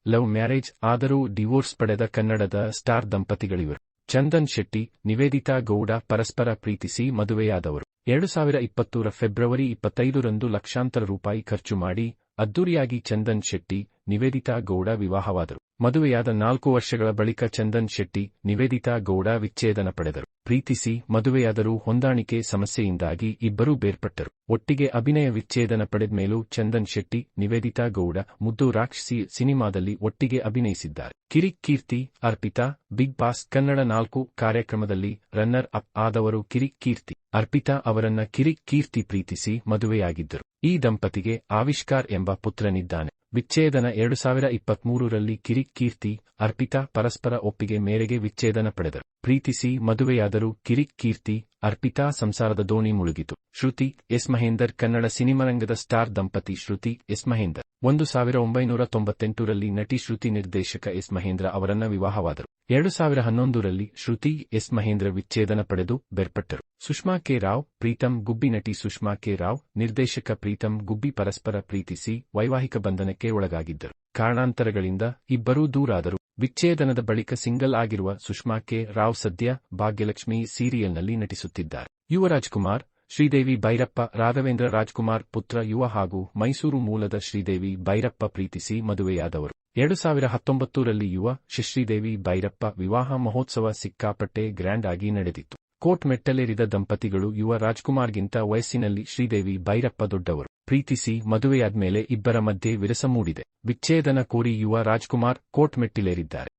Love marriage ಆದರೂ divorce ಪಡೆದ ಕನ್ನಡದ ಸ್ಟಾರ್ ದಂಪತಿಗಳಿವರು. ಚಂದನ್ ಶೆಟ್ಟಿ, ನಿವೇದಿತಾ ಗೌಡ ಪರಸ್ಪರ ಪ್ರೀತಿಸಿ ಮದುವೆಯಾದವರು. 2020 ಫೆಬ್ರವರಿ 25ರಂದು ಲಕ್ಷಾಂತರ ರೂಪಾಯಿ ಖರ್ಚು ಮಾಡಿ ಅದ್ದೂರಿಯಾಗಿ ಚಂದನ್ ಶೆಟ್ಟಿ, ನಿವೇದಿತಾ ಗೌಡ ವಿವಾಹವಾದರು. ಮದುವೆಯಾದ 4 ವರ್ಷಗಳ ಬಳಿಕ ಚಂದನ್ ಶೆಟ್ಟಿ, ನಿವೇದಿತಾ ಗೌಡ ವಿಚ್ಛೇದನ ಪಡೆದರು. ಪ್ರೀತಿಸಿ ಮದುವೆಯಾದರೂ ಹೊಂದಾಣಿಕೆ ಸಮಸ್ಯೆಯಿಂದಾಗಿ ಇಬ್ಬರೂ ಬೇರ್ಪಟ್ಟರು. ಒಟ್ಟಿಗೆ ಅಭಿನಯ ವಿಚ್ಛೇದನ ಪಡೆದ್ಮೇಲೂ ಚಂದನ್ ಶೆಟ್ಟಿ, ನಿವೇದಿತಾ ಗೌಡ ಮುದ್ದು ರಾಕ್ಷಸಿ ಸಿನಿಮಾದಲ್ಲಿ ಒಟ್ಟಿಗೆ ಅಭಿನಯಿಸಿದ್ದಾರೆ. ಕಿರಿಕ್ ಕೀರ್ತಿ, ಅರ್ಪಿತಾ, ಬಿಗ್ ಬಾಸ್ ಕನ್ನಡ 4 ಕಾರ್ಯಕ್ರಮದಲ್ಲಿ ರನ್ನರ್ ಅಪ್ ಆದವರು ಕಿರಿಕ್ ಕೀರ್ತಿ. ಅರ್ಪಿತಾ ಅವರನ್ನ ಕಿರಿಕ್ ಕೀರ್ತಿ ಪ್ರೀತಿಸಿ ಮದುವೆಯಾಗಿದ್ದರು. ಈ ದಂಪತಿಗೆ ಆವಿಷ್ಕಾರ್ ಎಂಬ ಪುತ್ರನಿದ್ದಾನೆ. ವಿಚ್ಛೇದನ 2023ರಲ್ಲಿ ಕಿರಿಕ್ ಕೀರ್ತಿ, ಅರ್ಪಿತಾ ಪರಸ್ಪರ ಒಪ್ಪಿಗೆ ಮೇರೆಗೆ ವಿಚ್ಛೇದನ ಪಡೆದರು. ಪ್ರೀತಿಸಿ ಮದುವೆಯಾದರೂ ಕಿರಿಕ್ ಕೀರ್ತಿ, ಅರ್ಪಿತಾ ಸಂಸಾರದ ದೋಣಿ ಮುಳುಗಿತು. ಶ್ರುತಿ ಎಸ್ ಮಹೇಂದರ್ ಕನ್ನಡ ಸಿನಿಮಾರಂಗದ ಸ್ಟಾರ್ ದಂಪತಿ ಶ್ರುತಿ ಎಸ್ ಮಹೇಂದರ್ 1998ರಲ್ಲಿ ನಟಿ ಶ್ರುತಿ ನಿರ್ದೇಶಕ ಎಸ್ ಮಹೇಂದ್ರ ಅವರನ್ನ ವಿವಾಹವಾದರು. 2011ರಲ್ಲಿ ಶ್ರುತಿ ಎಸ್ ಮಹೇಂದ್ರ ವಿಚ್ಛೇದನ ಪಡೆದು ಬೇರ್ಪಟ್ಟರು. ಸುಷ್ಮಾ ಕೆ ರಾವ್, ಪ್ರೀತಂ ಗುಬ್ಬಿ ನಟಿ ಸುಷ್ಮಾ ಕೆ ರಾವ್, ನಿರ್ದೇಶಕ ಪ್ರೀತಂ ಗುಬ್ಬಿ ಪರಸ್ಪರ ಪ್ರೀತಿಸಿ ವೈವಾಹಿಕ ಬಂಧನಕ್ಕೆ ಒಳಗಾಗಿದ್ದರು. ಕಾರಣಾಂತರಗಳಿಂದ ಇಬ್ಬರೂ ದೂರಾದರು. ವಿಚ್ಛೇದನದ ಬಳಿಕ ಸಿಂಗಲ್ ಆಗಿರುವ ಸುಷ್ಮಾ ಕೆ ರಾವ್ ಸದ್ಯ ಭಾಗ್ಯಲಕ್ಷ್ಮಿ ಸೀರಿಯಲ್ನಲ್ಲಿ ನಟಿಸುತ್ತಿದ್ದಾರೆ. ಯುವ ರಾಜ್ಕುಮಾರ್, ಶ್ರೀದೇವಿ ಭೈರಪ್ಪ ರಾಘವೇಂದ್ರ ರಾಜ್ಕುಮಾರ್ ಪುತ್ರ ಯುವ ಹಾಗೂ ಮೈಸೂರು ಮೂಲದ ಶ್ರೀದೇವಿ ಭೈರಪ್ಪ ಪ್ರೀತಿಸಿ ಮದುವೆಯಾದವರು. 2019ರಲ್ಲಿ ಯುವ ಶ್ರೀದೇವಿ ಭೈರಪ್ಪ ವಿವಾಹ ಮಹೋತ್ಸವ ಸಿಕ್ಕಾಪಟ್ಟೆ ಗ್ರ್ಯಾಂಡ್ ಆಗಿ ನಡೆದಿತ್ತು. ಕೋರ್ಟ್ ಮೆಟ್ಟಲೇರಿದ ದಂಪತಿಗಳು ಯುವ ರಾಜ್ಕುಮಾರ್ಗಿಂತ ವಯಸ್ಸಿನಲ್ಲಿ ಶ್ರೀದೇವಿ ಭೈರಪ್ಪ ದೊಡ್ಡವರು. ಪ್ರೀತಿಸಿ ಮದುವೆಯಾದ್ಮೇಲೆ ಇಬ್ಬರ ಮಧ್ಯೆ ವಿರಸ ಮೂಡಿದೆ. ವಿಚ್ಛೇದನ ಕೋರಿ ಯುವ ರಾಜ್ಕುಮಾರ್ ಕೋರ್ಟ್ ಮೆಟ್ಟಿಲೇರಿದ್ದಾರೆ.